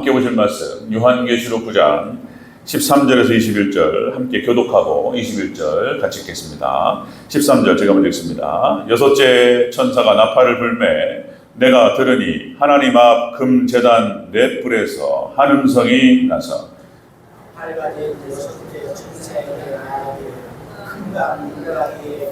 함께 보실 말씀 요한계시록 9장 13절에서 21절 함께 교독하고 21절 같이 읽겠습니다. 13절 제가 먼저 읽습니다. 여섯째 천사가 나팔을 불매 내가 들으니 하나님 앞 금제단 넷 뿔에서 한 음성이 나서 밝아진 여섯째 천사에게 말하되 금강 물가에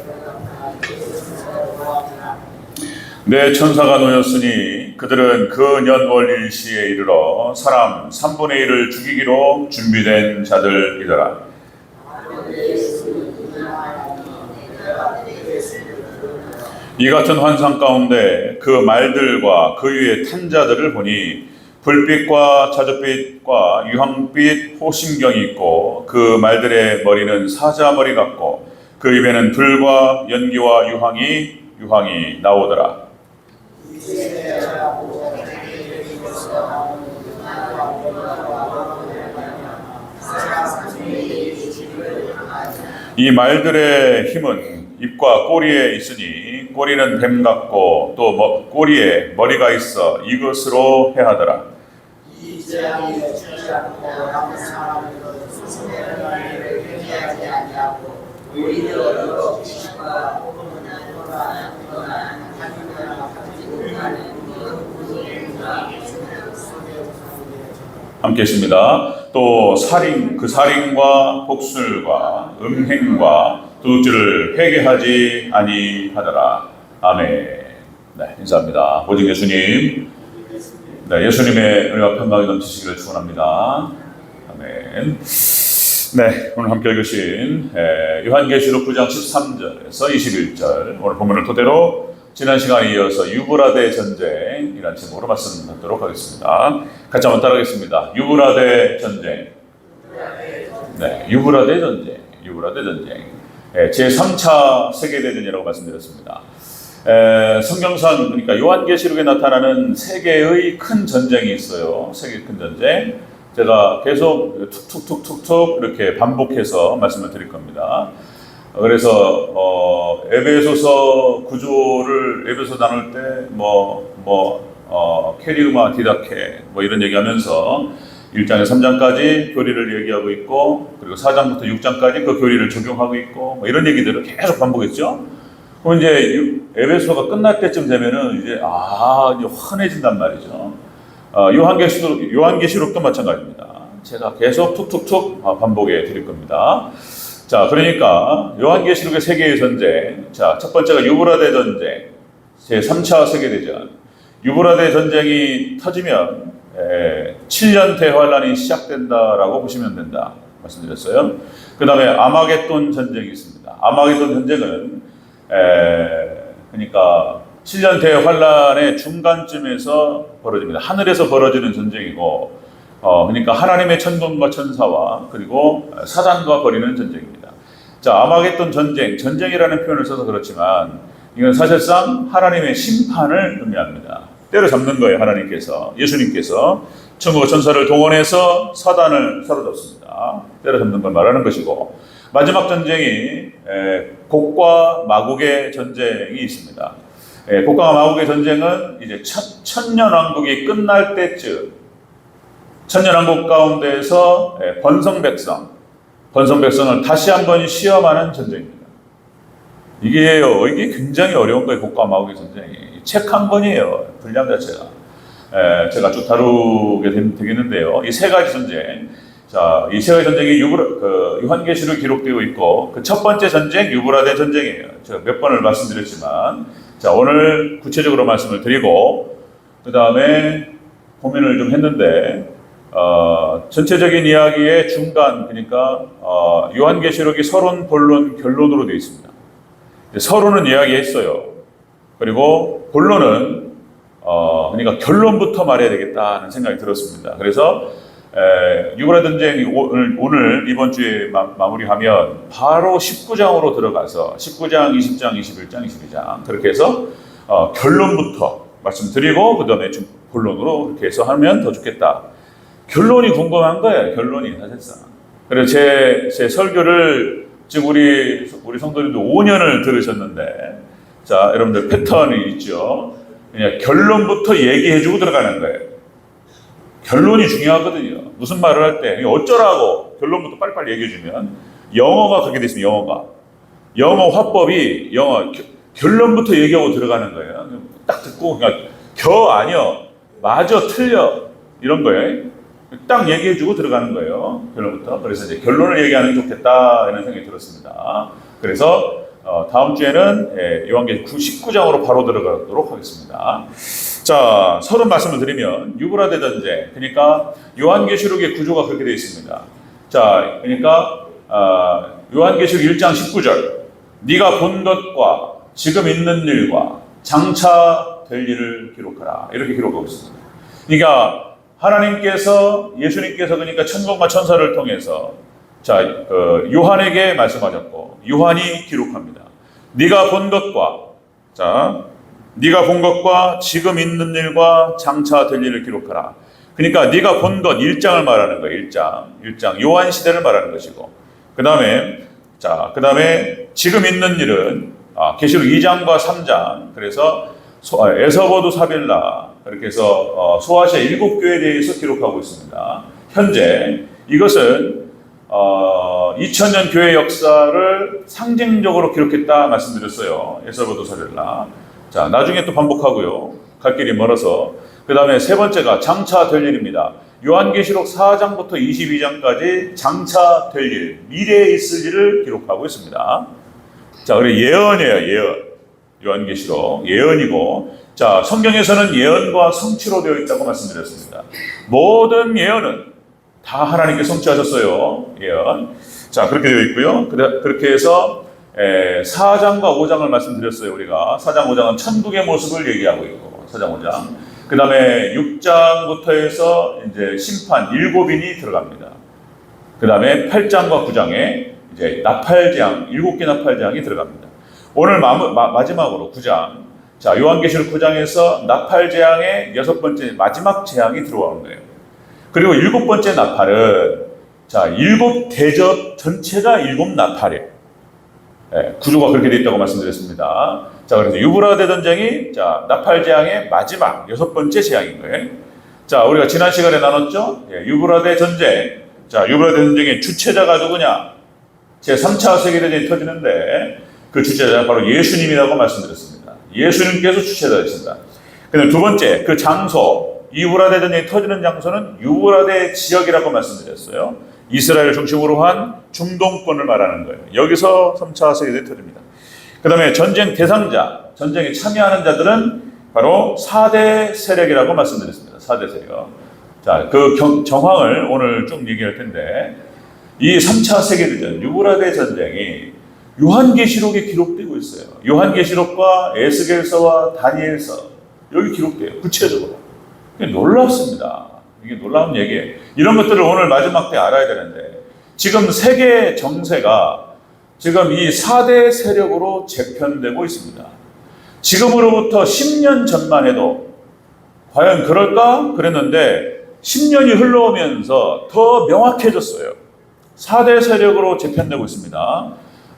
내 천사가 놓였으니 그들은 그 년월 일시에 이르러 사람 3분의 1을 죽이기로 준비된 자들이더라. 이 같은 환상 가운데 그 말들과 그 위에 탄 자들을 보니 불빛과 자줏빛과 유황빛 호심경이 있고 그 말들의 머리는 사자머리 같고 그 입에는 불과 연기와 유황이 나오더라. 이 말들의 힘은 입과 꼬리에 있으니 꼬리는 뱀 같고 또 꼬리에 머리가 있어 이것으로 해하더라. 이 재앙이 죽지 않고 남은 사람으로 스스로의 말을 회개하지 아니하고 오히려 여러 지식과 함께 했습니다. 또 그 살인과 복술과 음행과 도둑질을 회개하지 아니하더라. 아멘. 네, 인사합니다. 보증 예수님. 네, 예수님의 은혜와 평강이 넘치시기를 축원합니다. 아멘. 네, 오늘 함께 읽으신 요한계시록 9장 13절에서 21절 오늘 본문을 토대로 지난 시간에 이어서 유브라데 전쟁이라는 제목으로 말씀 듣도록 하겠습니다. 같이 한번 따라하겠습니다. 유브라데 전쟁. 네, 유브라데 전쟁. 제3차 세계대전이라고 말씀드렸습니다. 성경상 그러니까 요한계시록에 나타나는 세계의 큰 전쟁이 있어요. 세계 큰 전쟁. 제가 계속 툭툭툭툭툭 이렇게 반복해서 말씀을 드릴 겁니다. 그래서 에베소서 구조를 에베소 나눌 때 캐리우마 디다케 이런 얘기하면서 1장에 3장까지 교리를 얘기하고 있고 그리고 4장부터 6장까지 그 교리를 적용하고 있고 이런 얘기들을 계속 반복했죠. 그럼 이제 에베소가 끝날 때쯤 되면은 이제 환해진단 말이죠. 요한계시록도 마찬가지입니다. 제가 계속 툭툭툭 반복해 드릴 겁니다. 자, 그러니까 요한계시록의 세계의 전쟁. 자, 첫 번째가 유브라데 전쟁. 제3차 세계대전. 유브라데 전쟁이 터지면 7년 대환란이 시작된다라고 보시면 된다 말씀드렸어요. 그 다음에 아마겟돈 전쟁이 있습니다. 아마겟돈 전쟁은 그러니까 7년 대환란의 중간쯤에서 벌어집니다. 하늘에서 벌어지는 전쟁이고 그러니까 하나님의 천군과 천사와 그리고 사단과 벌이는 전쟁입니다. 자, 아마겟돈 전쟁이라는 표현을 써서 그렇지만 이건 사실상 하나님의 심판을 의미합니다. 때려잡는 거예요. 하나님께서, 예수님께서 천국과 천사를 동원해서 사단을 사로잡습니다. 때려잡는 걸 말하는 것이고 마지막 전쟁이 곡과 마곡의 전쟁이 있습니다. 곡과 마곡의 전쟁은 이제 천년왕국이 끝날 때쯤 천년왕국 가운데에서 번성 백성을 다시 한번 시험하는 전쟁입니다. 이게 굉장히 어려운 거예요. 곡과 마곡의 전쟁이. 책 한 권이에요. 분량 자체가. 제가 쭉 다루게 되겠는데요. 이 세 가지 전쟁. 자, 이 세 가지 전쟁이 요한계시록에 기록되고 있고, 그 첫 번째 전쟁, 유브라데 전쟁이에요. 제가 몇 번을 말씀드렸지만, 자, 오늘 구체적으로 말씀을 드리고, 그 다음에 고민을 좀 했는데, 전체적인 이야기의 중간, 그러니까, 요한계시록이 서론, 본론, 결론으로 되어 있습니다. 서론은 이야기했어요. 그리고 본론은 그러니까 결론부터 말해야 되겠다는 생각이 들었습니다. 그래서 유브라데 전쟁이 오늘 이번 주에 마무리하면 바로 19장으로 들어가서 19장, 20장, 21장, 22장 그렇게 해서 결론부터 말씀드리고 그 다음에 본론으로 그렇게 해서 하면 더 좋겠다. 결론이 궁금한 거예요. 결론이 사실상. 그래서 제 설교를 지금 우리 성도님들 5년을 들으셨는데 자, 여러분들 패턴이 있죠. 그냥 결론부터 얘기해주고 들어가는 거예요. 결론이 중요하거든요. 무슨 말을 할 때 어쩌라고 결론부터 빨리빨리 얘기해주면 영어가 그렇게 돼 있습니다. 영어 화법이 결론부터 얘기하고 들어가는 거예요. 딱 듣고 그냥 아니요, 맞아, 틀려 이런 거예요. 딱 얘기해주고 들어가는 거예요. 결론부터. 그래서 이제 결론을 얘기하는 게 좋겠다 이런 생각이 들었습니다. 그래서 다음 주에는 요한계시록 19장으로 바로 들어가도록 하겠습니다. 자, 서론 말씀을 드리면 유브라데 전쟁, 그러니까 요한계시록의 구조가 그렇게 되어 있습니다. 자, 그러니까 요한계시록 1장 19절, 네가 본 것과 지금 있는 일과 장차 될 일을 기록하라, 이렇게 기록하고 있습니다. 그러니까 하나님께서, 예수님께서 그러니까 천군과 천사를 통해서 요한에게 말씀하셨고 요한이 기록합니다. 네가 본 것과 지금 있는 일과 장차 될 일을 기록하라. 그러니까 네가 본 것 1장을 말하는 거예요. 1장 요한 시대를 말하는 것이고, 그 다음에 지금 있는 일은 계시록 2장과 3장, 그래서 에서보두 사빌라, 그렇게 해서 소아시아 7교회에 대해서 기록하고 있습니다. 현재 이것은 2000년 교회 역사를 상징적으로 기록했다 말씀드렸어요. 에서보두 사빌라. 자, 나중에 또 반복하고요. 갈 길이 멀어서. 그 다음에 세 번째가 장차 될 일입니다. 요한계시록 4장부터 22장까지 장차 될 일, 미래에 있을 일을 기록하고 있습니다. 자, 그리고 예언이에요. 요한계시록 예언이고, 자, 성경에서는 예언과 성취로 되어 있다고 말씀드렸습니다. 모든 예언은 다 하나님께 성취하셨어요. 예언. 자, 그렇게 되어 있고요. 그렇게 해서 4장과 5장을 말씀드렸어요. 우리가 4장 5장은 천국의 모습을 얘기하고 있고, 4장 5장. 그 다음에 6장부터 해서 이제 심판 7인이 들어갑니다. 그 다음에 8장과 9장에 이제 나팔재앙 7개 나팔재앙이 들어갑니다. 오늘 마지막으로 9장. 자, 요한계시록 9장에서 나팔재앙의 6번째 마지막 재앙이 들어오는 거예요. 그리고 7번째 나팔은, 자, 7대접 전체가 7나팔이에요. 구조가 그렇게 되어 있다고 말씀드렸습니다. 자, 그래서 유브라데 전쟁이, 자, 나팔재앙의 마지막 6번째 재앙인 거예요. 자, 우리가 지난 시간에 나눴죠? 유브라데 전쟁. 자, 유브라데 전쟁의 주체자가 누구냐? 제3차 세계대전이 터지는데 그 주체자는 바로 예수님이라고 말씀드렸습니다. 예수님께서 주체자이십니다. 그다음 두 번째, 그 장소, 유브라데 전쟁이 터지는 장소는 유브라데 지역이라고 말씀드렸어요. 이스라엘을 중심으로 한 중동권을 말하는 거예요. 여기서 3차 세계대전이 터집니다. 그 다음에 전쟁 대상자, 전쟁에 참여하는 자들은 바로 4대 세력이라고 말씀드렸습니다. 4대 세력. 자, 그 정황을 오늘 좀 얘기할 텐데, 이 3차 세계대전, 유브라데 전쟁이 요한계시록에 기록되고 있어요. 요한계시록과 에스겔서와 다니엘서, 여기 기록돼요. 구체적으로. 이게 놀랍습니다. 이게 놀라운 얘기예요. 이런 것들을 오늘 마지막 때 알아야 되는데, 지금 세계 정세가 지금 이 4대 세력으로 재편되고 있습니다. 지금으로부터 10년 전만 해도 과연 그럴까? 그랬는데 10년이 흘러오면서 더 명확해졌어요. 4대 세력으로 재편되고 있습니다.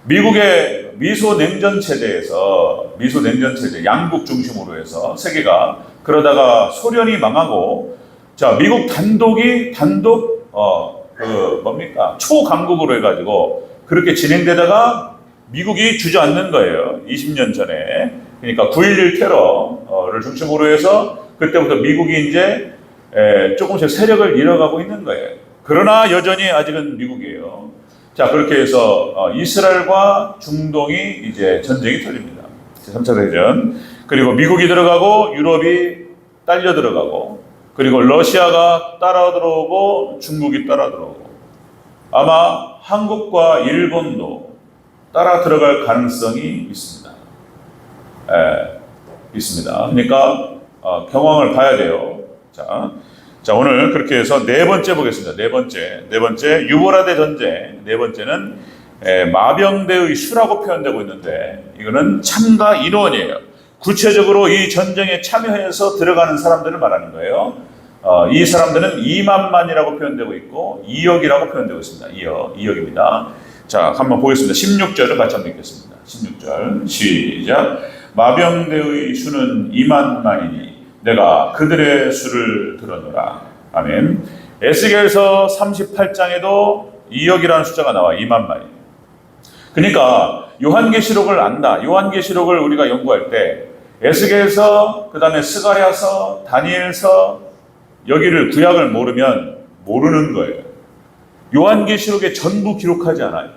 미국의 미소냉전체제, 양국 중심으로 해서 세계가, 그러다가 소련이 망하고, 자, 미국 초강국으로 해가지고 그렇게 진행되다가 미국이 주저앉는 거예요. 20년 전에. 그러니까 9.11 테러를 중심으로 해서 그때부터 미국이 이제 조금씩 세력을 잃어가고 있는 거예요. 그러나 여전히 아직은 미국이에요. 자, 그렇게 해서 이스라엘과 중동이 이제 전쟁이 터집니다. 3차 대전. 그리고 미국이 들어가고 유럽이 딸려 들어가고, 그리고 러시아가 따라 들어오고 중국이 따라 들어오고, 아마 한국과 일본도 따라 들어갈 가능성이 있습니다. 있습니다. 그러니까 경황을 봐야 돼요. 자, 오늘 그렇게 해서 네 번째 보겠습니다. 네 번째 유브라데 전쟁. 네 번째는 마병대의 수라고 표현되고 있는데, 이거는 참가 인원이에요. 구체적으로 이 전쟁에 참여해서 들어가는 사람들을 말하는 거예요. 이 사람들은 2만만이라고 표현되고 있고 2억이라고 표현되고 있습니다. 2억입니다. 자, 한번 보겠습니다. 16절을 같이 한번 읽겠습니다. 16절 시작. 마병대의 수는 2만만이니 내가 그들의 수를 들어노라. 아멘. 에스겔서 38장에도 2억이라는 숫자가 나와 2만 마리. 그러니까 요한계시록을 안다. 요한계시록을 우리가 연구할 때 에스겔서, 그 다음에 스가랴서, 다니엘서 여기를 구약을 모르면 모르는 거예요. 요한계시록에 전부 기록하지 않아요.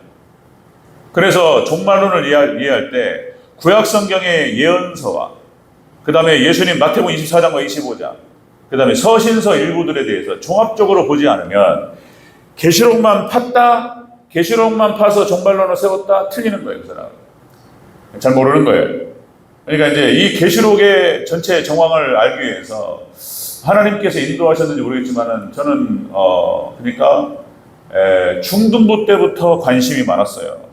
그래서 종말론을 이해할 때 구약 성경의 예언서와 그 다음에 예수님 마태복음 24장과 25장 그 다음에 서신서 일부들에 대해서 종합적으로 보지 않으면 계시록만 팠다, 계시록만 파서 종말론을 세웠다, 틀리는 거예요. 그 사람 잘 모르는 거예요. 그러니까 이제 이 계시록의 전체 정황을 알기 위해서 하나님께서 인도하셨는지 모르겠지만은 저는 그러니까 중등부 때부터 관심이 많았어요.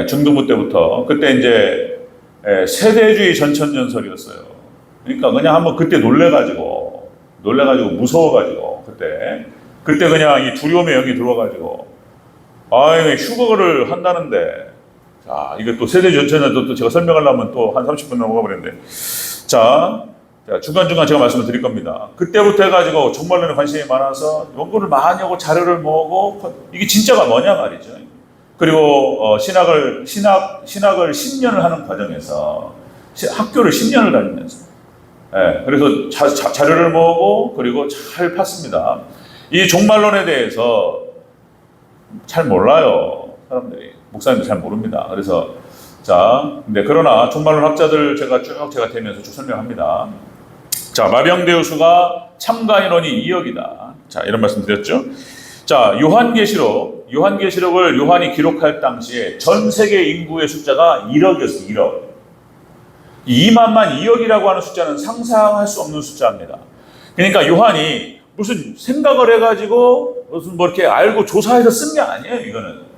중등부 때부터. 그때 이제 세대주의 전천전설이었어요. 그러니까 그냥 한번 그때 놀래가지고 무서워가지고 그때 그냥 이 두려움의 영이 들어와가지고 휴거를 한다는데, 자 이게 또 세대 전천전설 또 제가 설명하려면 또 한 30분 넘어가 버렸는데, 자 중간중간 제가 말씀을 드릴 겁니다. 그때부터 해가지고 종말론에 관심이 많아서 연구를 많이 하고 자료를 모으고 이게 진짜가 뭐냐 말이죠. 그리고 신학을 10년을 하는 과정에서 학교를 10년을 다니면서 그래서 자료를 모으고 그리고 잘 팠습니다. 이 종말론에 대해서 잘 몰라요. 사람들이. 목사님도 잘 모릅니다. 그래서 근데 그러나 종말론 학자들 제가 되면서 쭉 설명합니다. 자, 마병대우수가 참가 인원이 2억이다. 자, 이런 말씀 드렸죠. 자, 요한계시록을 요한이 기록할 당시에 전 세계 인구의 숫자가 1억이었어요. 1억. 2만만 2억이라고 하는 숫자는 상상할 수 없는 숫자입니다. 그러니까 요한이 무슨 생각을 해가지고 무슨 뭐 이렇게 알고 조사해서 쓴 게 아니에요. 이거는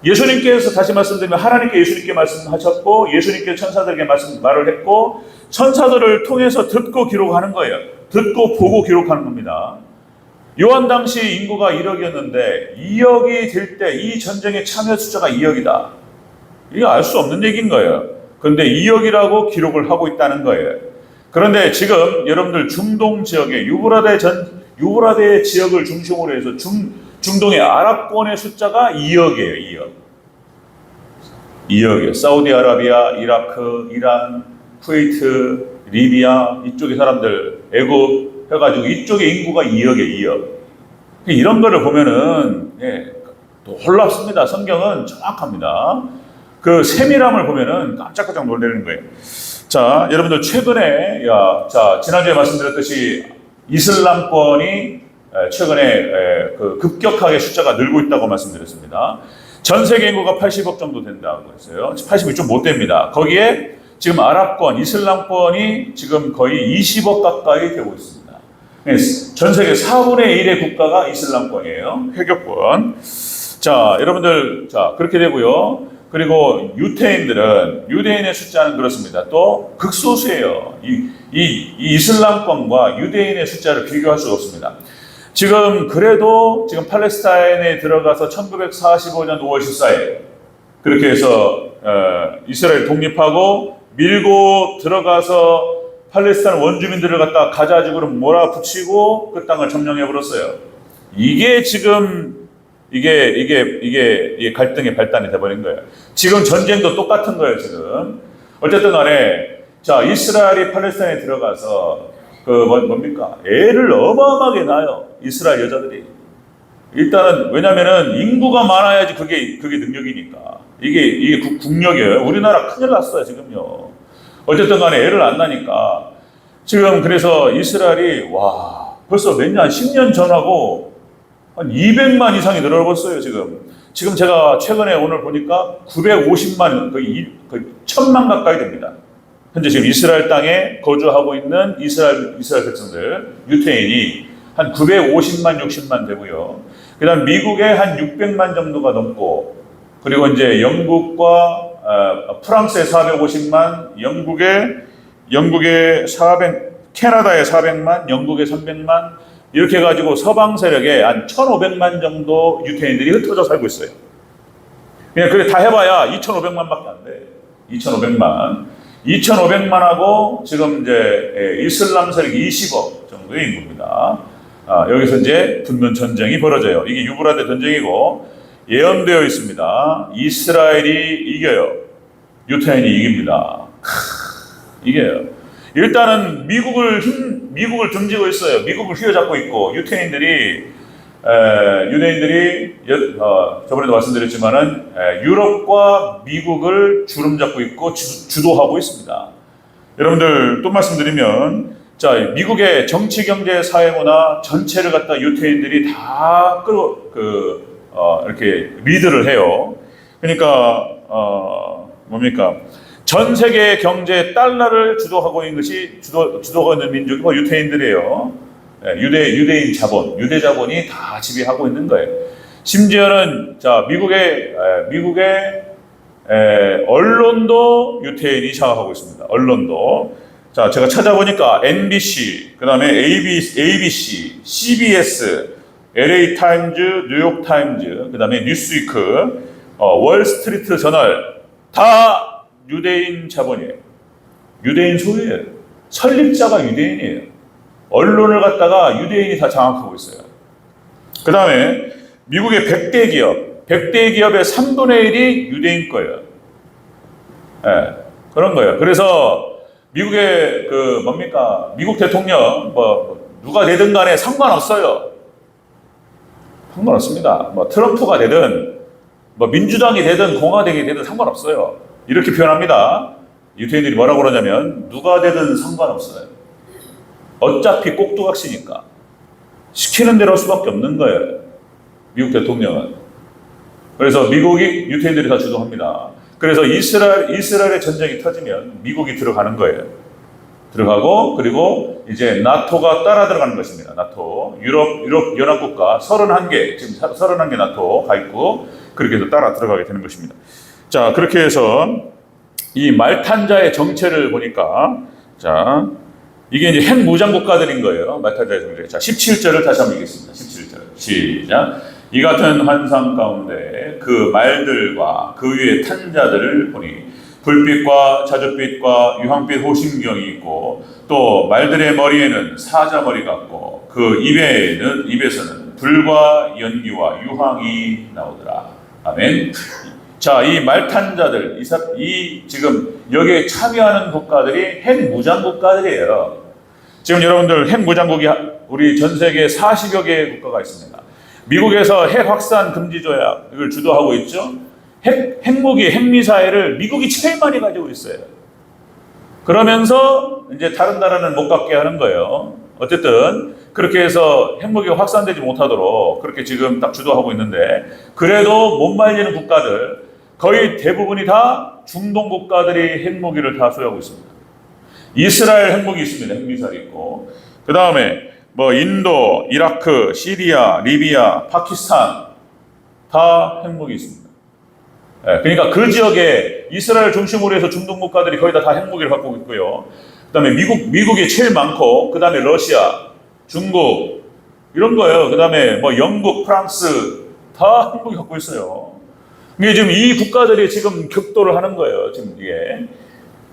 예수님께서, 다시 말씀드리면 하나님께 예수님께 말씀하셨고 예수님께 천사들에게 말을 했고 천사들을 통해서 듣고 기록하는 거예요. 듣고 보고 기록하는 겁니다. 요한 당시 인구가 1억이었는데 2억이 될 때 이 전쟁에 참여 숫자가 2억이다. 이게 알 수 없는 얘기인 거예요. 그런데 2억이라고 기록을 하고 있다는 거예요. 그런데 지금 여러분들 중동 지역에 유브라데 지역을 중심으로 해서 중동의 아랍권의 숫자가 2억이에요. 2억이에요. 사우디아라비아, 이라크, 이란, 쿠웨이트, 리비아 이쪽의 사람들, 애굽 해가지고 이쪽의 인구가 2억이에요. 2억. 이런 거를 보면은 또 놀랍습니다. 성경은 정확합니다. 그 세밀함을 보면은 깜짝깜짝 놀라는 거예요. 자, 여러분들 최근에 지난주에 말씀드렸듯이 이슬람권이 최근에 급격하게 숫자가 늘고 있다고 말씀드렸습니다. 전 세계 인구가 80억 정도 된다고 했어요. 80이 좀 못 됩니다. 거기에 지금 아랍권, 이슬람권이 지금 거의 20억 가까이 되고 있습니다. 전 세계 4분의 1의 국가가 이슬람권이에요. 회교권. 자, 여러분들, 그렇게 되고요. 그리고 유대인의 숫자는 그렇습니다. 또 극소수예요. 이 이슬람권과 유대인의 숫자를 비교할 수가 없습니다. 그래도 팔레스타인에 들어가서 1945년 5월 14일 그렇게 해서 이스라엘 독립하고 밀고 들어가서 팔레스타인 원주민들을 갖다 가자 지구로 몰아붙이고 그 땅을 점령해 버렸어요. 이게 지금 이게 갈등의 발단이 돼버린 거예요. 지금 전쟁도 똑같은 거예요. 지금 어쨌든 간에 이스라엘이 팔레스타인에 들어가서 뭡니까? 애를 어마어마하게 낳아요. 이스라엘 여자들이. 일단은, 왜냐면은 인구가 많아야지 그게 능력이니까. 이게 국력이에요. 우리나라 큰일 났어요, 지금요. 어쨌든 간에 애를 안 낳으니까. 지금 그래서 이스라엘이, 벌써 몇 년, 10년 전하고 한 200만 이상이 늘어버렸어요, 지금. 지금 제가 최근에 오늘 보니까 950만, 거의 1000만 가까이 됩니다. 현재 지금 이스라엘 땅에 거주하고 있는 이스라엘 백성들, 유태인이 한 950만, 60만 되고요. 그 다음 미국에 한 600만 정도가 넘고, 그리고 이제 영국과 프랑스에 450만, 영국에 400, 캐나다에 400만, 영국에 300만, 이렇게 해가지고 서방 세력에 한 1,500만 정도 유태인들이 흩어져 살고 있어요. 그냥 그래 다 해봐야 2,500만밖에 안 돼. 2,500만하고 지금 이제 이슬람 세력이 20억 정도의 인구입니다. 여기서 이제 붙는 전쟁이 벌어져요. 이게 유브라데 전쟁이고 예언되어 있습니다. 이스라엘이 이겨요. 유태인이 이깁니다. 이겨요. 일단은 미국을 등지고 있어요. 미국을 휘어잡고 있고 유대인들이 저번에도 말씀드렸지만은 유럽과 미국을 주름잡고 있고 주도하고 있습니다. 여러분들 또 말씀드리면 자 미국의 정치, 경제, 사회, 문화 전체를 갖다 유태인들이 다 이렇게 리드를 해요. 그러니까 뭡니까? 전 세계 경제 달러를 주도하고 있는 것이 주도가 있는 민족이 뭐 유태인들이에요. 유대인 자본, 유대 자본이 다 지배하고 있는 거예요. 심지어는 자 미국의 언론도 유태인이 장악하고 있습니다. 언론도 자 제가 찾아보니까 MBC, 그다음에 ABC, CBS, LA 타임즈, 뉴욕 타임즈, 그다음에 뉴스위크, 월스트리트 저널 다 유대인 자본이에요. 유대인 소유예요. 설립자가 유대인이에요. 언론을 갖다가 유대인이 다 장악하고 있어요. 그 다음에 미국의 100대 기업의 3분의 1이 유대인 거예요. 그런 거예요. 그래서 미국의 미국 대통령 누가 되든 간에 상관없어요. 상관없습니다. 트럼프가 되든 민주당이 되든 공화당이 되든 상관없어요. 이렇게 표현합니다. 유태인들이 뭐라고 그러냐면 누가 되든 상관없어요. 어차피 꼭두각시니까 시키는 대로 할 수밖에 없는 거예요. 미국 대통령은. 그래서 유태인들이 다 주도합니다. 그래서 이스라엘의 전쟁이 터지면 미국이 들어가는 거예요. 들어가고 그리고 이제 나토가 따라 들어가는 것입니다. 나토 유럽 연합국가 31개 지금 31개 나토 가 있고 그렇게 해서 따라 들어가게 되는 것입니다. 자 그렇게 해서 이 말탄자의 정체를 보니까 자 이게 이제 핵무장 국가들인 거예요. 말탄자의 정체. 자 17절을 다시 한번 읽겠습니다. 17절 시작. 이 같은 환상 가운데 그 말들과 그 위에 탄 자들을 보니 불빛과 자줏빛과 유황빛 호심경이 있고 또 말들의 머리에는 사자머리 같고 그 입에서는 불과 연기와 유황이 나오더라. 아멘. 자, 이 말탄자들, 지금 여기에 참여하는 국가들이 핵무장 국가들이에요. 지금 여러분들 핵무장국이 우리 전 세계 40여 개의 국가가 있습니다. 미국에서 핵 확산 금지 조약을 주도하고 있죠. 핵무기, 핵미사일을 미국이 제일 많이 가지고 있어요. 그러면서 이제 다른 나라는 못 갖게 하는 거예요. 어쨌든 그렇게 해서 핵무기가 확산되지 못하도록 그렇게 지금 딱 주도하고 있는데 그래도 못 말리는 국가들 거의 대부분이 다 중동 국가들이 핵무기를 다 소유하고 있습니다. 이스라엘 핵무기 있습니다. 핵미사일이 있고 그 다음에 인도, 이라크, 시리아, 리비아, 파키스탄 다 핵무기 있습니다. 그러니까 그 지역에 이스라엘 중심으로 해서 중동 국가들이 거의 다 핵무기를 갖고 있고요. 그 다음에 미국이 제일 많고 그 다음에 러시아, 중국 이런 거예요. 그 다음에 영국, 프랑스 다 핵무기 갖고 있어요. 이게 지금 이 국가들이 지금 격돌을 하는 거예요. 지금 이게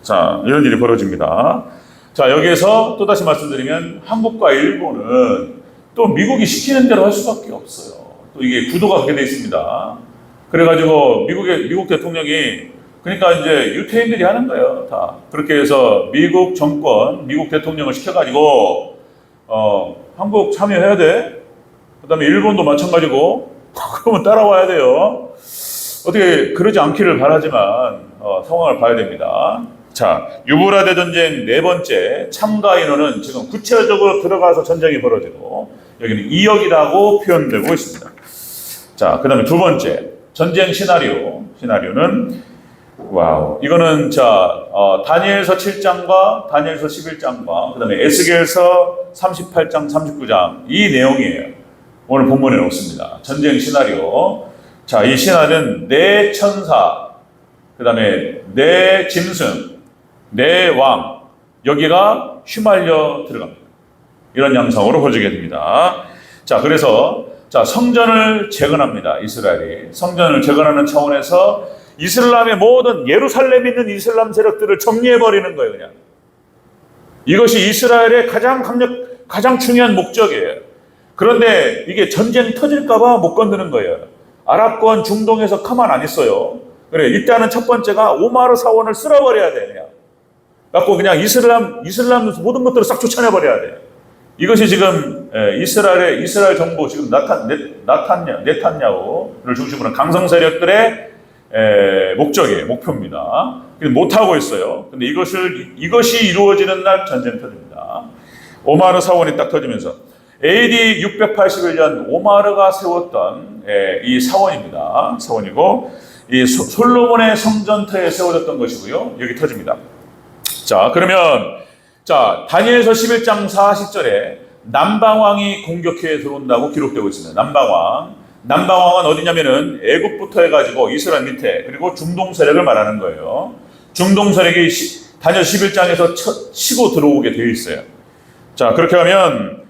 자 이런 일이 벌어집니다. 자 여기에서 또다시 말씀드리면 한국과 일본은 또 미국이 시키는 대로 할 수밖에 없어요. 또 이게 구도가 그렇게 돼 있습니다. 그래가지고 미국 대통령이 그러니까 이제 유태인들이 하는 거예요. 다 그렇게 해서 미국 정권, 미국 대통령을 시켜가지고 한국 참여해야 돼. 그다음에 일본도 마찬가지고 그러면 따라와야 돼요. 어떻게 그러지 않기를 바라지만 상황을 봐야 됩니다. 자, 유브라데 전쟁 네 번째 참가 인원은 지금 구체적으로 들어가서 전쟁이 벌어지고 여기는 2억이라고 표현되고 있습니다. 자, 그 다음에 두 번째 전쟁 시나리오는 와우 이거는 다니엘서 7장과 다니엘서 11장과 그 다음에 에스겔서 38장 39장 이 내용이에요. 오늘 본문에 놓습니다. 전쟁 시나리오. 자, 이 시나리오는 네 천사 그 다음에 네 짐승 네 왕 여기가 휘말려 들어갑니다. 이런 양상으로 벌어지게 됩니다. 자, 그래서 성전을 재건합니다. 이스라엘이 성전을 재건하는 차원에서 이슬람의 모든 예루살렘에 있는 이슬람 세력들을 정리해버리는 거예요. 그냥 이것이 이스라엘의 가장 중요한 목적이에요. 그런데 이게 전쟁 터질까봐 못 건드는 거예요. 아랍권 중동에서 가만 안 있어요. 그래, 일단은 첫 번째가 오마르 사원을 쓸어버려야 돼. 그냥. 갖고 그냥 이슬람 모든 것들을 싹 쫓아내버려야 돼. 이것이 지금 이스라엘 정부 지금 네탄야후를 중심으로 한 강성 세력들의 목적이에요, 목표입니다. 못 하고 있어요. 근데 이것이 이루어지는 날 전쟁 터집니다. 오마르 사원이 딱 터지면서 AD 681년 오마르가 세웠던 이 사원입니다. 사원이고 이 솔로몬의 성전터에 세워졌던 것이고요. 여기 터집니다. 자, 그러면 다니엘서 11장 40절에 남방왕이 공격해 들어온다고 기록되고 있습니다. 남방왕은 어디냐면은 애굽부터 해가지고 이스라엘 밑에 그리고 중동 세력을 말하는 거예요. 중동 세력이 다니엘 11장에서 치고 들어오게 되어 있어요. 자, 그렇게 하면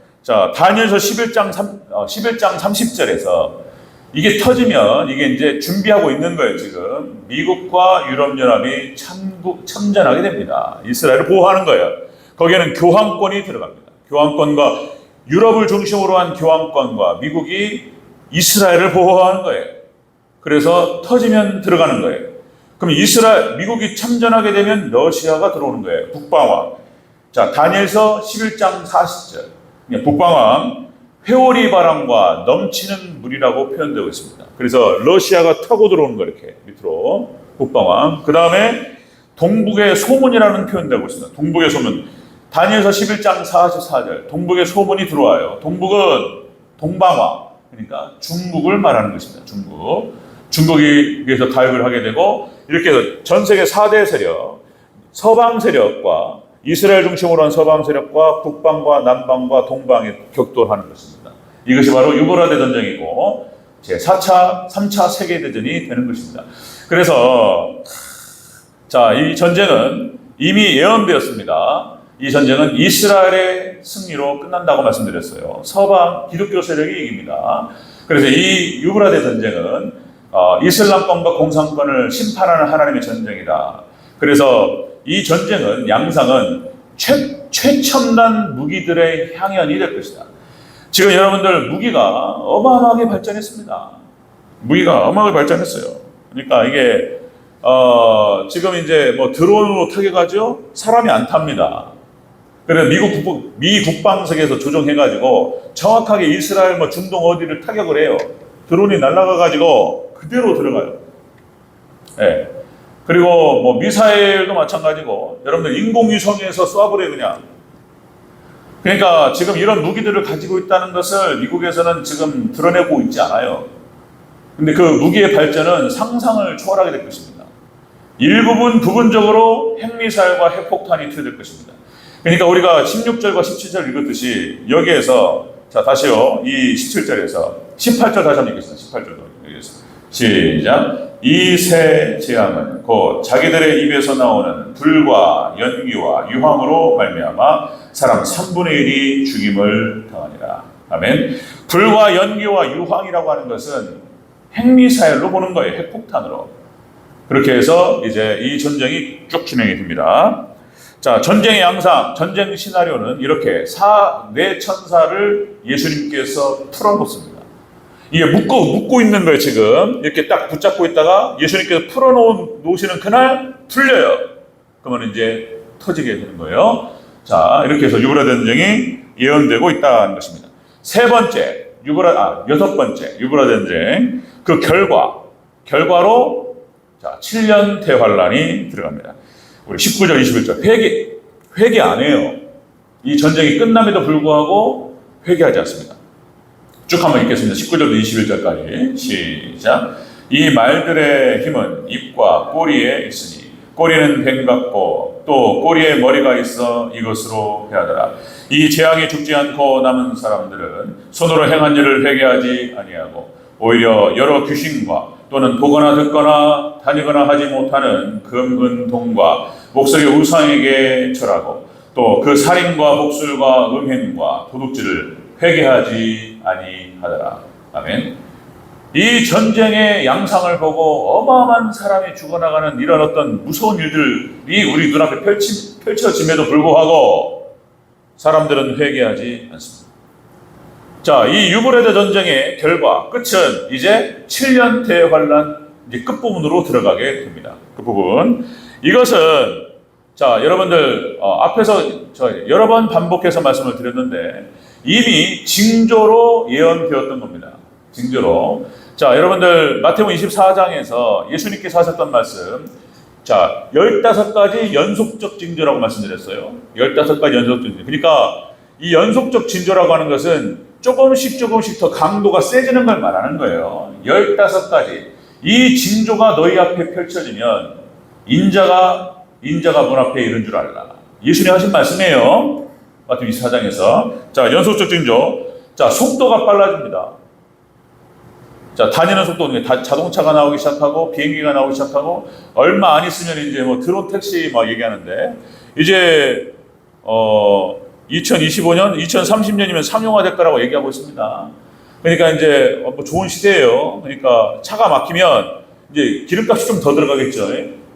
다니엘서 11장 30절에서 이게 터지면 이게 이제 준비하고 있는 거예요. 지금 미국과 유럽연합이 참전하게 됩니다. 이스라엘을 보호하는 거예요. 거기에는 교황권이 들어갑니다. 교황권과 유럽을 중심으로 한 교황권과 미국이 이스라엘을 보호하는 거예요. 그래서 터지면 들어가는 거예요. 그럼 미국이 참전하게 되면 러시아가 들어오는 거예요. 북방왕. 자, 다니엘서 11장 40절. 북방왕 회오리 바람과 넘치는 물이라고 표현되고 있습니다. 그래서 러시아가 타고 들어오는 거 이렇게 밑으로 북방왕. 그 다음에 동북의 소문이라는 표현되고 있습니다. 동북의 소문. 다니엘서 11장 44절. 동북의 소문이 들어와요. 동북은 동방왕. 그러니까 중국을 말하는 것입니다. 중국이 위해서 가입을 하게 되고 이렇게 해서 전 세계 4대 세력, 서방 세력과 이스라엘 중심으로 한 서방 세력과 북방과 남방과 동방이 격돌하는 것입니다. 이것이 바로 유브라데 전쟁이고 제4차, 3차 세계대전이 되는 것입니다. 그래서 이 전쟁은 이미 예언되었습니다. 이 전쟁은 이스라엘의 승리로 끝난다고 말씀드렸어요. 서방 기독교 세력이 이깁니다. 그래서 이 유브라데 전쟁은 이슬람권과 공산권을 심판하는 하나님의 전쟁이다. 그래서 이 전쟁은 양상은 최첨단 무기들의 향연이 될 것이다. 지금 여러분들 무기가 어마어마하게 발전했습니다. 무기가 어마어마하게 발전했어요. 그러니까 이게 지금 이제 뭐 드론으로 타격하죠? 사람이 안 탑니다. 그래서 미 국방석에서 조종해가지고 정확하게 이스라엘 뭐 중동 어디를 타격을 해요. 드론이 날아가가지고 그대로 들어가요. 예. 그리고 뭐 미사일도 마찬가지고 여러분들 인공위성에서 쏴버려요 그냥. 그러니까 지금 이런 무기들을 가지고 있다는 것을 미국에서는 지금 드러내고 있지 않아요. 근데 그 무기의 발전은 상상을 초월하게 될 것입니다. 부분적으로 핵미사일과 핵폭탄이 투여될 것입니다. 그러니까 우리가 16절과 17절 읽었듯이 여기에서 다시요. 이 17절에서 18절 다시 한번 읽겠습니다. 18절도 여기에서 시작. 이 새 재앙은 곧 자기들의 입에서 나오는 불과 연기와 유황으로 말미암아 사람 3분의 1이 죽임을 당하니라. 아멘. 불과 연기와 유황이라고 하는 것은 핵미사일로 보는 거예요. 핵폭탄으로. 그렇게 해서 이제 이 전쟁이 쭉 진행이 됩니다. 자, 전쟁의 양상, 전쟁 시나리오는 이렇게 네 천사를 예수님께서 풀어놓습니다. 이게 묶고 있는 거예요, 지금. 이렇게 딱 붙잡고 있다가 예수님께서 풀어놓으시는 그날 풀려요. 그러면 이제 터지게 되는 거예요. 자, 이렇게 해서 유브라데 전쟁이 예언되고 있다는 것입니다. 여섯 번째 유브라데 전쟁. 그 결과로 7년 대환란이 들어갑니다. 우리 19절, 21절. 회개 안 해요. 이 전쟁이 끝남에도 불구하고 회개하지 않습니다. 쭉 한번 읽겠습니다. 19절부터 21절까지. 시작. 이 말들의 힘은 입과 꼬리에 있으니 꼬리는 뱀 같고 또 꼬리에 머리가 있어 이것으로 해하더라. 이 재앙이 죽지 않고 남은 사람들은 손으로 행한 일을 회개하지 아니하고 오히려 여러 귀신과 또는 보거나 듣거나 다니거나 하지 못하는 금, 은, 동과 목석의 우상에게 절하고 또 그 살인과 복술과 음행과 도둑질을 회개하지 아니하더라. 아멘. 이 전쟁의 양상을 보고 어마어마한 사람이 죽어나가는 이런 어떤 무서운 일들이 우리 눈앞에 펼쳐짐에도 불구하고 사람들은 회개하지 않습니다. 자, 이 유브레드 전쟁의 결과, 끝은 이제 7년 대환란 이제 끝부분으로 들어가게 됩니다. 그 부분. 이것은, 자, 여러분들, 앞에서 저 여러 번 반복해서 말씀을 드렸는데, 이미 징조로 예언되었던 겁니다. 징조로. 자, 여러분들, 마태복음 24장에서 예수님께서 하셨던 말씀, 자, 15가지 연속적 징조라고 말씀드렸어요. 15가지 연속적 징조. 그러니까 이 연속적 징조라고 하는 것은 조금씩 더 강도가 세지는 걸 말하는 거예요. 15가지. 이 징조가 너희 앞에 펼쳐지면 인자가 문 앞에 이른 줄 알라. 예수님 하신 말씀이에요. 마태복음 24장에서. 자, 연속적 징조. 자, 속도가 빨라집니다. 자, 다니는 속도, 자동차가 나오기 시작하고, 비행기가 나오기 시작하고, 얼마 안 있으면 이제 뭐 드론 택시 막 얘기하는데, 이제, 2025년, 2030년이면 상용화될 거라고 얘기하고 있습니다. 그러니까 이제 뭐 좋은 시대예요. 그러니까 차가 막히면 이제 기름값이 좀 더 들어가겠죠.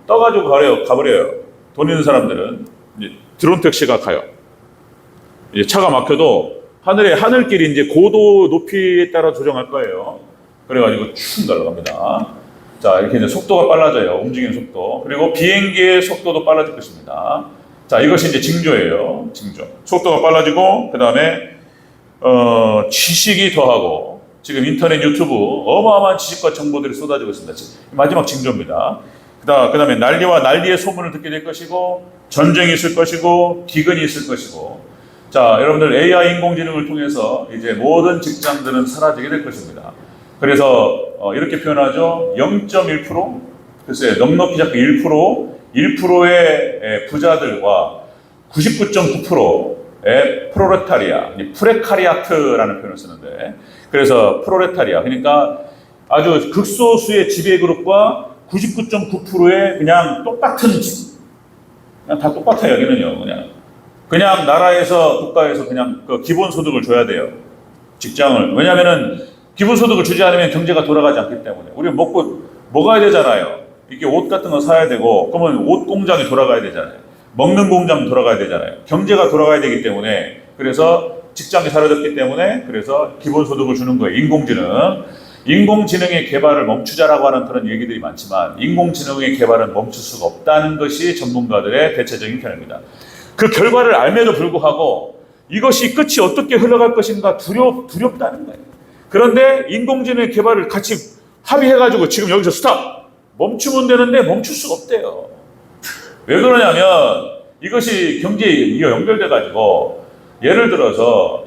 떠가지고 가버려요. 돈 있는 사람들은. 이제 드론 택시가 가요. 이제 차가 막혀도 하늘길이 이제 고도 높이에 따라 조정할 거예요. 그래가지고 축 날아갑니다. 자, 이렇게 이제 속도가 빨라져요. 움직이는 속도. 그리고 비행기의 속도도 빨라질 것입니다. 자, 이것이 이제 징조예요. 징조. 속도가 빨라지고, 그 다음에, 지식이 더하고, 지금 인터넷, 유튜브, 어마어마한 지식과 정보들이 쏟아지고 있습니다. 마지막 징조입니다. 그 다음에 난리의 소문을 듣게 될 것이고, 전쟁이 있을 것이고, 기근이 있을 것이고, 자, 여러분들 AI 인공지능을 통해서 이제 모든 직장들은 사라지게 될 것입니다. 그래서 이렇게 표현하죠. 0.1%? 글쎄, 넉넉히 잡고 1%의 부자들과 99.9%의 프로레타리아, 프레카리아트라는 표현을 쓰는데, 그래서 프로레타리아, 그러니까 아주 극소수의 지배 그룹과 99.9%의 그냥 똑같은 그냥 다 똑같아요. 여기는요. 그냥 나라에서 국가에서 그냥 그 기본소득을 줘야 돼요. 직장을. 왜냐하면은 기본소득을 주지 않으면 경제가 돌아가지 않기 때문에. 우리 먹어야 되잖아요. 이게 옷 같은 거 사야 되고, 그러면 옷 공장이 돌아가야 되잖아요. 먹는 공장 돌아가야 되잖아요. 경제가 돌아가야 되기 때문에, 그래서 직장이 사라졌기 때문에, 그래서 기본소득을 주는 거예요. 인공지능의 개발을 멈추자라고 하는 그런 얘기들이 많지만, 인공지능의 개발은 멈출 수가 없다는 것이 전문가들의 대체적인 견해입니다. 그 결과를 알매도 불구하고, 이것이 끝이 어떻게 흘러갈 것인가 두렵다는 거예요. 그런데 인공지능 개발을 같이 합의해가지고 지금 여기서 스탑! 멈추면 되는데 멈출 수가 없대요. 왜 그러냐면 이것이 경제에 연결돼가지고 예를 들어서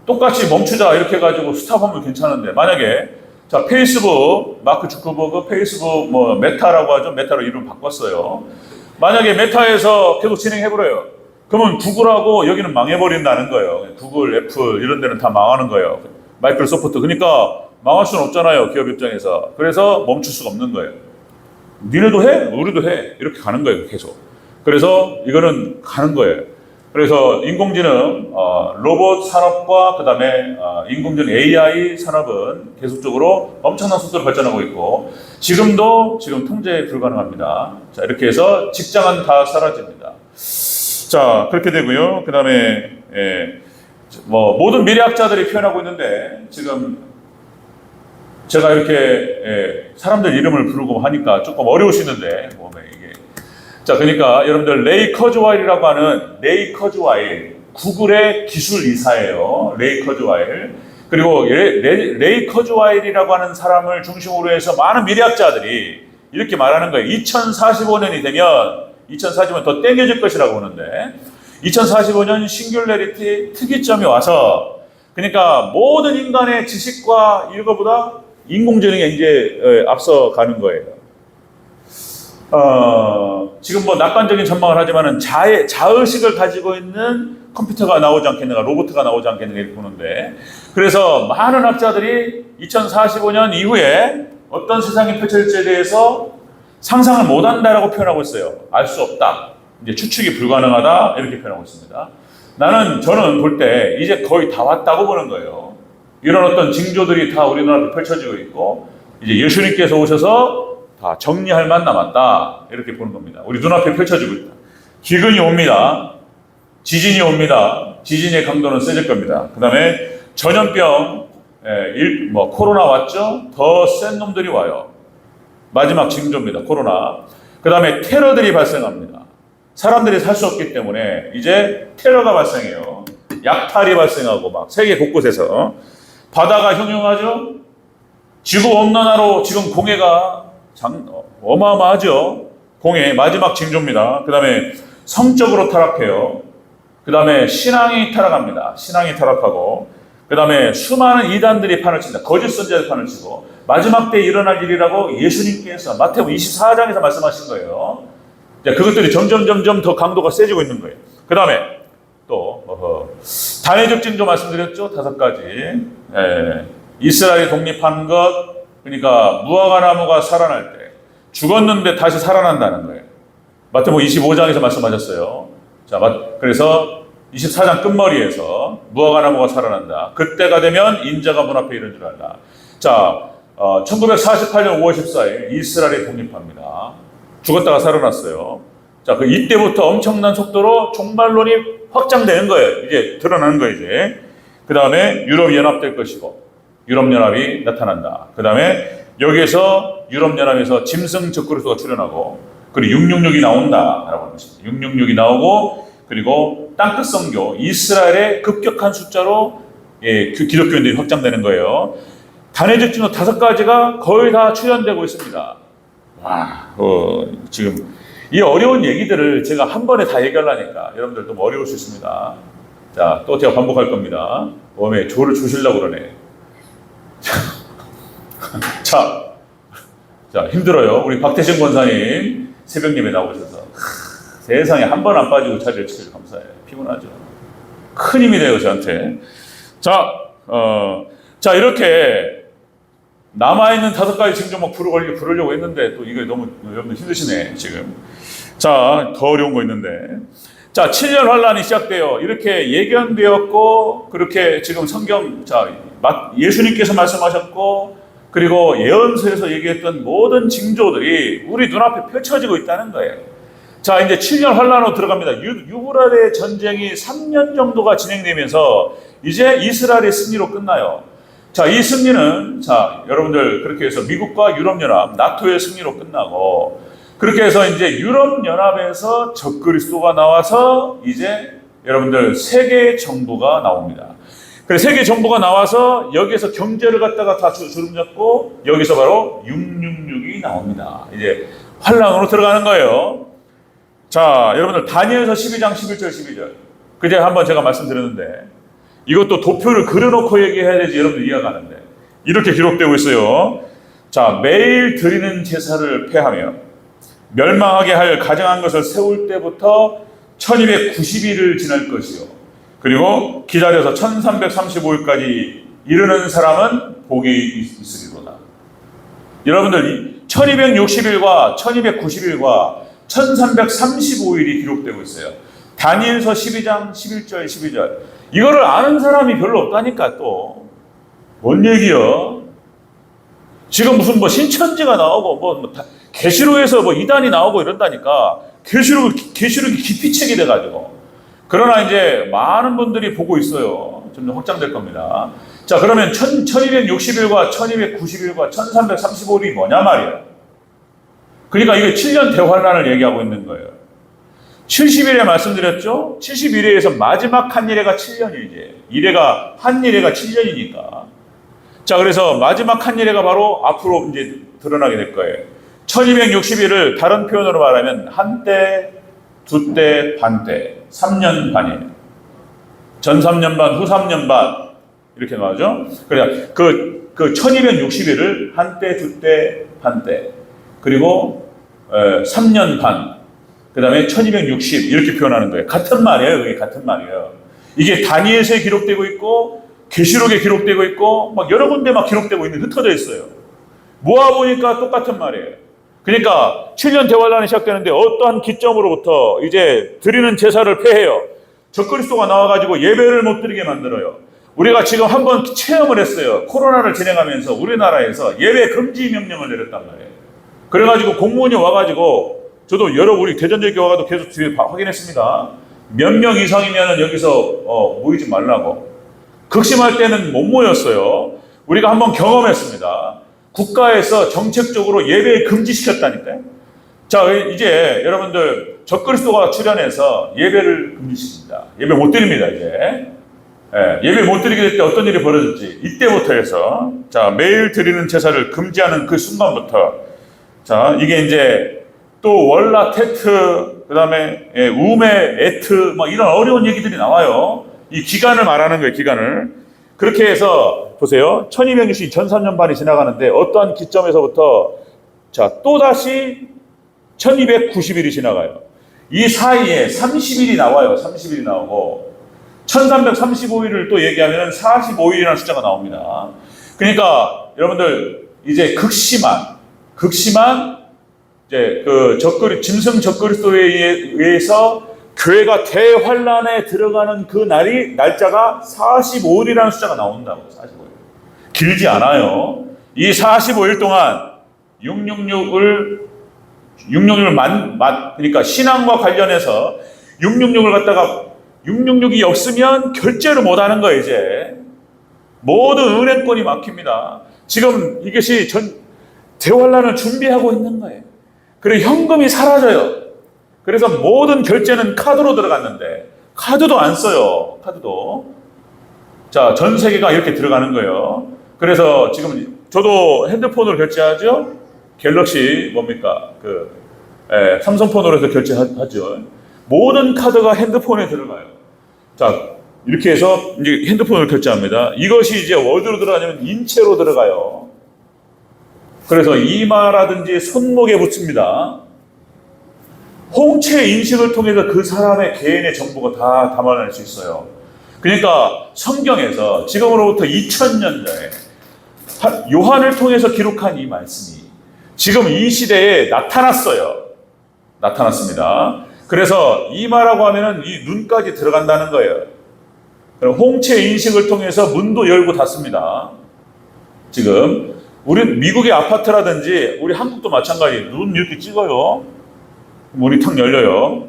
똑같이 멈추자 이렇게 해가지고 스탑하면 괜찮은데 만약에 자 페이스북 마크 주커버그 페이스북 뭐 메타라고 하죠. 메타로 이름 바꿨어요. 만약에 메타에서 계속 진행해버려요. 그러면 구글하고 여기는 망해버린다는 거예요. 구글, 애플 이런 데는 다 망하는 거예요. 마이크로소프트. 그러니까 망할 수는 없잖아요. 기업 입장에서. 그래서 멈출 수가 없는 거예요. 니네도 해? 우리도 해. 이렇게 가는 거예요. 계속. 그래서 이거는 가는 거예요. 그래서 인공지능, 로봇 산업과 그 다음에 인공지능 AI 산업은 계속적으로 엄청난 속도로 발전하고 있고 지금 통제 불가능합니다. 자, 이렇게 해서 직장은 다 사라집니다. 자, 그렇게 되고요. 그 다음에, 모든 미래학자들이 표현하고 있는데, 지금 제가 이렇게, 사람들 이름을 부르고 하니까 조금 어려우시는데, 이게. 자, 그러니까 여러분들, 레이 커즈와일이라고 하는, 레이 커즈와일, 구글의 기술 이사예요. 레이 커즈와일. 그리고 레이 커즈와일이라고 하는 사람을 중심으로 해서 많은 미래학자들이 이렇게 말하는 거예요. 2045년이 되면, 2045년 더 땡겨질 것이라고 보는데 2045년 싱귤레리티 특이점이 와서 그러니까 모든 인간의 지식과 이거보다 인공지능이 이제 앞서가는 거예요. 지금 뭐 낙관적인 전망을 하지만은 자의식을 가지고 있는 컴퓨터가 나오지 않겠는가, 로봇가 나오지 않겠는가 이렇게 보는데 그래서 많은 학자들이 2045년 이후에 어떤 세상이 펼쳐질지에 대해서 상상을 못한다라고 표현하고 있어요. 알 수 없다. 이제 추측이 불가능하다. 이렇게 표현하고 있습니다. 저는 볼 때 이제 거의 다 왔다고 보는 거예요. 이런 어떤 징조들이 다 우리 눈앞에 펼쳐지고 있고, 이제 예수님께서 오셔서 다 정리할 만 남았다. 이렇게 보는 겁니다. 우리 눈앞에 펼쳐지고 있다. 기근이 옵니다. 지진이 옵니다. 지진의 강도는 세질 겁니다. 그 다음에 전염병, 코로나 왔죠? 더 센 놈들이 와요. 마지막 징조입니다. 코로나. 그 다음에 테러들이 발생합니다. 사람들이 살 수 없기 때문에 이제 테러가 발생해요. 약탈이 발생하고 막 세계 곳곳에서. 바다가 형용하죠? 지구온난화로 지금 공해가 어마어마하죠? 공해 마지막 징조입니다. 그 다음에 성적으로 타락해요. 그 다음에 신앙이 타락합니다. 신앙이 타락하고, 그 다음에 수많은 이단들이 판을 칩니다. 거짓 선지자들 판을 치고, 마지막 때 일어날 일이라고 예수님께서 마태복음 24장에서 말씀하신 거예요. 그것들이 점점 더 강도가 세지고 있는 거예요. 그 다음에 또 단회적 징조 말씀드렸죠. 5가지. 이스라엘이 독립한 것, 그러니까 무화과 나무가 살아날 때 죽었는데 다시 살아난다는 거예요. 마태복음 25장에서 말씀하셨어요. 자, 그래서 24장 끝머리에서 무화과 나무가 살아난다. 그때가 되면 인자가 문 앞에 이른 줄 알라. 자, 1948년 5월 14일 이스라엘이 독립합니다. 죽었다가 살아났어요. 자, 이때부터 엄청난 속도로 종말론이 확장되는 거예요. 이제 드러나는 거예요, 이제. 그 다음에 유럽이 연합될 것이고, 유럽연합이 나타난다. 그 다음에 여기에서 유럽연합에서 짐승 적그리스도가 출현하고, 그리고 666이 나온다라고 하는 것입니다. 666이 나오고, 그리고 땅끝 선교, 이스라엘의 급격한 숫자로 기독교인들이 확장되는 거예요. 단회적 징조 5가지가 거의 다 출현되고 있습니다. 와, 지금 이 어려운 얘기들을 제가 한 번에 다 얘기하려니까 여러분들 좀 어려울 수 있습니다. 자, 또 제가 반복할 겁니다. 몸에 조를 주시려고 그러네. 자, 힘들어요. 우리 박태신 권사님 새벽 예배 나오셔서 세상에 한 번 안 빠지고 자리를 지켜주셔서 감사해요. 피곤하죠. 큰 힘이 돼요, 저한테. 자, 이렇게 남아있는 5가지 징조 막 부르려고 했는데 또 이거 너무 여러분들 힘드시네, 지금. 자, 더 어려운 거 있는데. 자, 7년 환란이 시작돼요. 이렇게 예견되었고, 그렇게 지금 성경, 예수님께서 말씀하셨고, 그리고 예언서에서 얘기했던 모든 징조들이 우리 눈앞에 펼쳐지고 있다는 거예요. 자, 이제 7년 환란으로 들어갑니다. 유브라데 전쟁이 3년 정도가 진행되면서 이제 이스라엘의 승리로 끝나요. 자, 이 승리는, 여러분들 그렇게 해서 미국과 유럽연합, 나토의 승리로 끝나고, 그렇게 해서 이제 유럽연합에서 적그리스도가 나와서 이제 여러분들 세계 정부가 나옵니다. 그래서 세계 정부가 나와서 여기에서 경제를 갖다가 다 주름잡고 여기서 바로 666이 나옵니다. 이제 환란으로 들어가는 거예요. 자, 여러분들 다니엘서 12장 11절 12절. 그제 한번 제가 말씀드렸는데 이것도 도표를 그려놓고 얘기해야 되지 여러분들 이해가 가는데 이렇게 기록되고 있어요. 자, 매일 드리는 제사를 폐하며 멸망하게 할 가증한 것을 세울 때부터 1290일을 지날 것이요. 그리고 기다려서 1335일까지 이르는 사람은 복이 있으리로다. 여러분들 1260일과 1290일과 1335일이 기록되고 있어요. 다니엘서 12장 11절 12절. 이거를 아는 사람이 별로 없다니까 또. 뭔 얘기야? 지금 무슨 신천지가 나오고 계시록에서 이단이 나오고 이런다니까. 계시록이 깊이책이 돼가지고. 그러나 이제 많은 분들이 보고 있어요. 점점 확장될 겁니다. 자, 그러면 1260일과 1290일과 1335일이 뭐냐 말이에요. 그러니까 이게 7년 대환란을 얘기하고 있는 거예요. 70일에 말씀드렸죠? 71회에서 마지막 한 일회가 7년이지. 한 일회가 7년이니까. 자, 그래서 마지막 한 일회가 바로 앞으로 이제 드러나게 될 거예요. 1260일을 다른 표현으로 말하면 한때, 두때, 반때, 3년 반이에요. 전 3년 반, 후 3년 반 이렇게 나오죠. 그래, 그 1260일을 한때, 두때, 반때 그리고 3년 반, 그 다음에 1260 이렇게 표현하는 거예요. 같은 말이에요. 그게 같은 말이에요. 이게 다니엘서에 기록되고 있고 계시록에 기록되고 있고 막 여러 군데 막 기록되고 있는 흩어져 있어요. 모아보니까 똑같은 말이에요. 그러니까 7년 대환란이 시작되는데 어떠한 기점으로부터 이제 드리는 제사를 폐해요. 적그리스도가 나와가지고 예배를 못 드리게 만들어요. 우리가 지금 한번 체험을 했어요. 코로나를 진행하면서 우리나라에서 예배 금지 명령을 내렸단 말이에요. 그래가지고 공무원이 와가지고 저도 우리 대전제교회와도 계속 뒤에 확인했습니다. 몇 명 이상이면 여기서 모이지 말라고. 극심할 때는 못 모였어요. 우리가 한번 경험했습니다. 국가에서 정책적으로 예배 금지시켰다니까요. 자, 이제 여러분들 적그리스도가 출현해서 예배를 금지시킵니다. 예배 못 드립니다, 이제. 예배 못 드리게 될 때 어떤 일이 벌어졌지? 이때부터 해서, 자, 매일 드리는 제사를 금지하는 그 순간부터, 자, 이게 이제 또 월라, 테트, 그 다음에 우메, 에트, 막 이런 어려운 얘기들이 나와요. 이 기간을 말하는 거예요, 기간을. 그렇게 해서, 보세요. 1200년씩 1300년반이 지나가는데, 어떠한 기점에서부터, 자, 또다시 1290일이 지나가요. 이 사이에 30일이 나와요. 30일이 나오고, 1335일을 또 얘기하면 45일이라는 숫자가 나옵니다. 그러니까, 여러분들, 이제 극심한, 이제 그 짐승 적그리스도에 의해서 교회가 대환란에 들어가는 그 날짜가 45일이라는 숫자가 나온다고. 45일. 길지 않아요. 이 45일 동안 666을 그러니까 신앙과 관련해서 666을 갖다가 666이 없으면 결제를 못 하는 거예요, 이제. 모든 은행권이 막힙니다. 지금 이것이 대환란을 준비하고 있는 거예요. 그리고 현금이 사라져요. 그래서 모든 결제는 카드로 들어갔는데 카드도 안 써요. 카드도. 자, 전 세계가 이렇게 들어가는 거예요. 그래서 지금 저도 핸드폰으로 결제하죠. 갤럭시 뭡니까? 삼성폰으로 해서 결제하죠. 모든 카드가 핸드폰에 들어가요. 자, 이렇게 해서 이제 핸드폰으로 결제합니다. 이것이 이제 어디로 들어가냐면 인체로 들어가요. 그래서 이마라든지 손목에 붙습니다. 홍채 인식을 통해서 그 사람의 개인의 정보가 다 담아낼 수 있어요. 그러니까 성경에서 지금으로부터 2000년 전에 요한을 통해서 기록한 이 말씀이 지금 이 시대에 나타났습니다. 그래서 이마라고 하면은 이 눈까지 들어간다는 거예요. 홍채 인식을 통해서 문도 열고 닫습니다. 지금 우리 미국의 아파트라든지 우리 한국도 마찬가지. 눈 이렇게 찍어요. 문이 탁 열려요.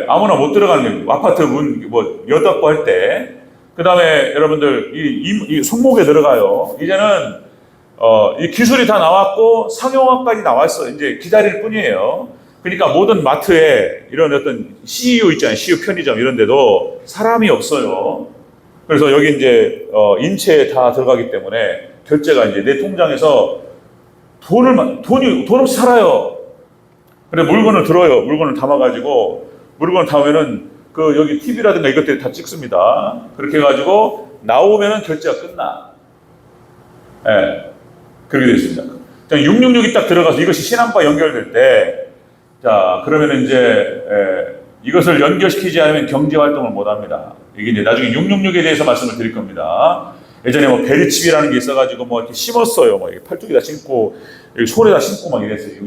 아무나 못 들어가는 게 아파트 문 여닫고 할 때. 그 다음에 여러분들 이 손목에 들어가요. 이제는 이 기술이 다 나왔고 상용화까지 나왔어. 이제 기다릴 뿐이에요. 그러니까 모든 마트에 이런 어떤 CU 있잖아요. CU 편의점 이런 데도 사람이 없어요. 그래서 여기 이제 인체에 다 들어가기 때문에 결제가 이제 내 통장에서 돈 없이 살아요. 그래 물건을 들어요. 물건을 담아가지고 물건을 담으면은 여기 TV라든가 이것들이 다 찍습니다. 그렇게 해가지고 나오면은 결제가 끝나. 그렇게 되어 있습니다. 666이 딱 들어가서 이것이 신앙과 연결될 때, 자, 그러면은 이제, 이것을 연결시키지 않으면 경제 활동을 못 합니다. 이게 이제 나중에 666에 대해서 말씀을 드릴 겁니다. 예전에 베리칩이라는 게 있어가지고 이렇게 심었어요. 팔뚝에다 심고, 여기 손에다 심고 이랬어요.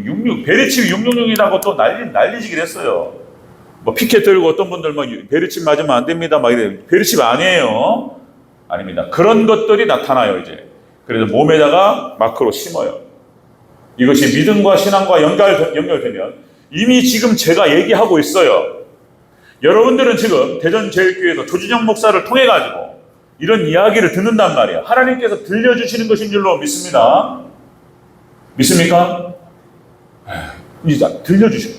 베리칩이 666이라고 또 난리지긴 했어요. 피켓 들고 어떤 분들 베리칩 맞으면 안 됩니다. 이래. 베리칩 아니에요. 아닙니다. 그런 것들이 나타나요, 이제. 그래서 몸에다가 마크로 심어요. 이것이 믿음과 신앙과 연결되면 이미 지금 제가 얘기하고 있어요. 여러분들은 지금 대전제일교회에서 조진영 목사를 통해가지고 이런 이야기를 듣는단 말이에요. 하나님께서 들려주시는 것인 줄로 믿습니다. 믿습니까? 이제 들려주셔요.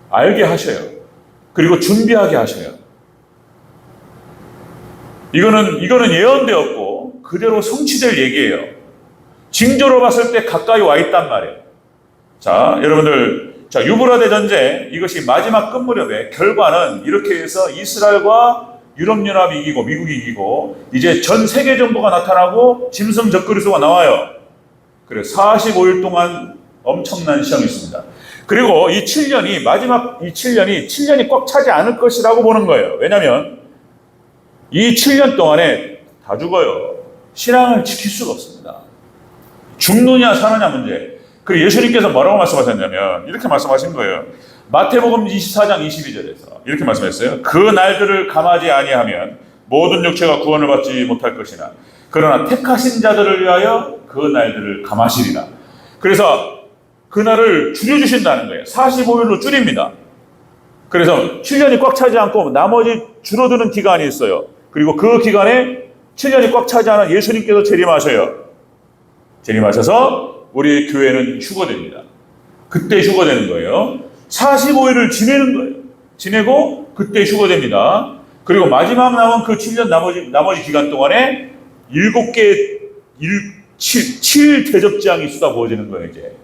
알게 하셔요. 그리고 준비하게 하셔요. 이거는 예언되었고 그대로 성취될 얘기예요. 징조로 봤을 때 가까이 와 있단 말이에요. 자, 여러분들, 유브라데 전쟁, 이것이 마지막 끝무렵에 결과는 이렇게 해서 이스라엘과 유럽연합이 이기고 미국이 이기고 이제 전 세계 정부가 나타나고 짐승 적그리스도가 나와요. 그래서 45일 동안 엄청난 시험이 있습니다. 그리고 이 7년이 마지막 7년이 꽉 차지 않을 것이라고 보는 거예요. 왜냐하면 이 7년 동안에 다 죽어요. 신앙을 지킬 수가 없습니다. 죽느냐 사느냐 문제. 그리고 예수님께서 뭐라고 말씀하셨냐면 이렇게 말씀하신 거예요. 마태복음 24장 22절에서 이렇게 말씀했어요. 그 날들을 감하지 아니하면 모든 육체가 구원을 받지 못할 것이나 그러나 택하신 자들을 위하여 그 날들을 감하시리라. 그래서 그 날을 줄여주신다는 거예요. 45일로 줄입니다. 그래서 7년이 꽉 차지 않고 나머지 줄어드는 기간이 있어요. 그리고 그 기간에 7년이 꽉 차지 않은 예수님께서 재림하셔요. 재림하셔서 우리 교회는 휴거됩니다. 그때 휴거되는 거예요. 45일을 지내는 거예요. 지내고 그때 휴거됩니다. 그리고 마지막 남은 그 7년 나머지 기간 동안에 7개의 7 대접장이 쏟아 부어지는 거예요. 이제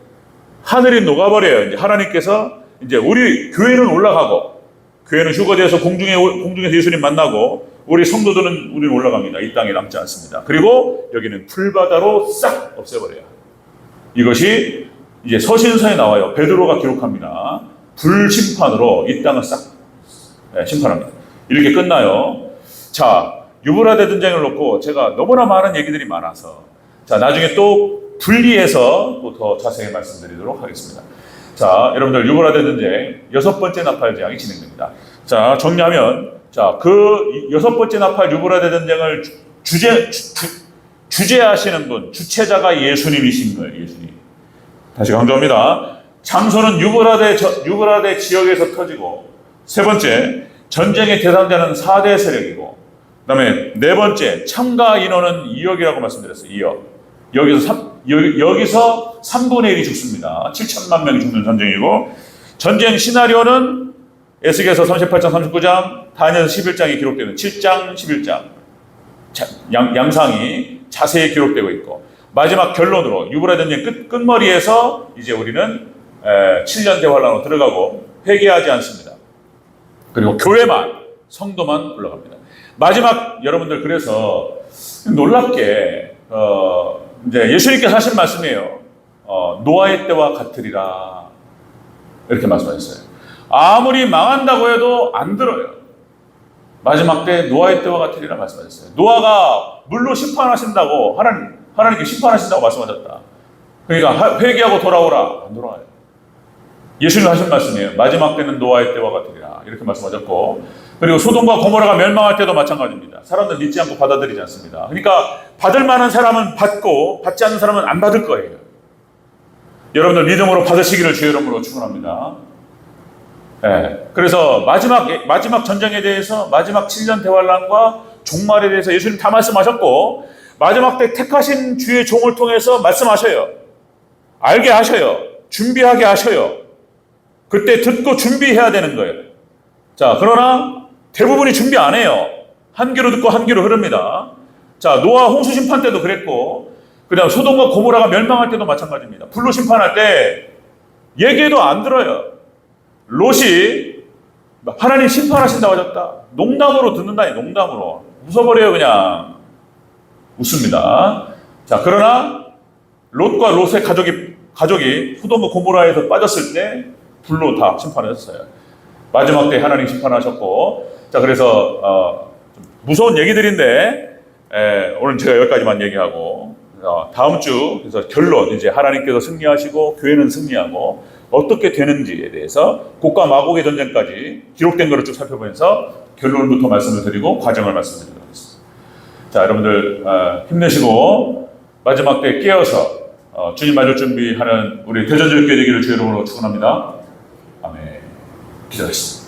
하늘이 녹아버려요. 이제 하나님께서 이제 우리 교회는 올라가고, 교회는 휴거돼서 공중에서 예수님 만나고, 우리 성도들은 우리는 올라갑니다. 이 땅에 남지 않습니다. 그리고 여기는 풀바다로 싹 없애버려요. 이것이 이제 서신서에 나와요. 베드로가 기록합니다. 불심판으로 이 땅을 싹 심판합니다. 이렇게 끝나요. 자, 유브라데 전쟁을 놓고 제가 너무나 많은 얘기들이 많아서, 자, 나중에 또 분리해서 또 더 자세히 말씀드리도록 하겠습니다. 자, 여러분들 유브라데 전쟁 6번째 나팔 제왕이 진행됩니다. 자, 정리하면, 자, 그 6번째 나팔 유브라데 전쟁을 주재하시는 분, 주체자가 예수님이신 거예요. 예수님. 다시 강조합니다. 장소는 유브라데 지역에서 터지고, 세 번째, 전쟁의 대상자는 4대 세력이고, 그 다음에 네 번째, 참가 인원은 2억이라고 말씀드렸어요. 2억. 여기서 3분의 1이 죽습니다. 7천만 명이 죽는 전쟁이고, 전쟁 시나리오는 에스겔서 38장, 39장, 다니엘서 11장이 기록되는 7장, 11장 양상이 자세히 기록되고 있고, 마지막 결론으로 유브라데 전쟁 끝머리에서 이제 우리는 7년 대환란으로 들어가고 회개하지 않습니다. 그리고 교회만, 성도만 올라갑니다. 마지막 여러분들, 그래서 놀랍게 이제 예수님께서 하신 말씀이에요. 노아의 때와 같으리라, 이렇게 말씀하셨어요. 아무리 망한다고 해도 안 들어요. 마지막 때 노아의 때와 같으리라 말씀하셨어요. 노아가 물로 심판하신다고, 하나님께 심판하신다고 말씀하셨다. 그러니까 회개하고 돌아오라, 안 돌아와요. 예수님 하신 말씀이에요. 마지막 때는 노아의 때와 같으리라, 이렇게 말씀하셨고, 그리고 소돔과 고모라가 멸망할 때도 마찬가지입니다. 사람들 믿지 않고 받아들이지 않습니다. 그러니까 받을 만한 사람은 받고, 받지 않는 사람은 안 받을 거예요. 여러분들 믿음으로 받으시기를 주의 이름으로 축원합니다. 네. 그래서 마지막 전쟁에 대해서, 마지막 7년 대환란과 종말에 대해서 예수님 다 말씀하셨고, 마지막 때 택하신 주의 종을 통해서 말씀하셔요. 알게 하셔요. 준비하게 하셔요. 그때 듣고 준비해야 되는 거예요. 자, 그러나 대부분이 준비 안 해요. 한 귀로 듣고 한 귀로 흐릅니다. 자, 노아 홍수 심판 때도 그랬고, 그 다음 소돔과 고모라가 멸망할 때도 마찬가지입니다. 불로 심판할 때 얘기해도 안 들어요. 롯이 하나님 심판하신다고 하셨다. 농담으로 듣는다니, 농담으로. 웃어버려요, 그냥. 웃습니다. 자, 그러나 롯과 롯의 가족이 소돔과 고모라에서 빠졌을 때 불로 다 심판하셨어요. 마지막 때 하나님 심판하셨고, 자, 그래서 좀 무서운 얘기들인데 오늘 제가 여기까지만 얘기하고, 다음 주 그래서 결론, 이제 하나님께서 승리하시고 교회는 승리하고 어떻게 되는지에 대해서 곡과 마곡의 전쟁까지 기록된 것을 쭉 살펴보면서 결론부터 말씀을 드리고 과정을 말씀드리도록 하겠습니다. 자, 여러분들 힘내시고 마지막 때 깨어서 주님 맞을 준비하는 우리 대전절교회 되기를 주의 이름으로 축원합니다. 아멘. 기도하겠습니다.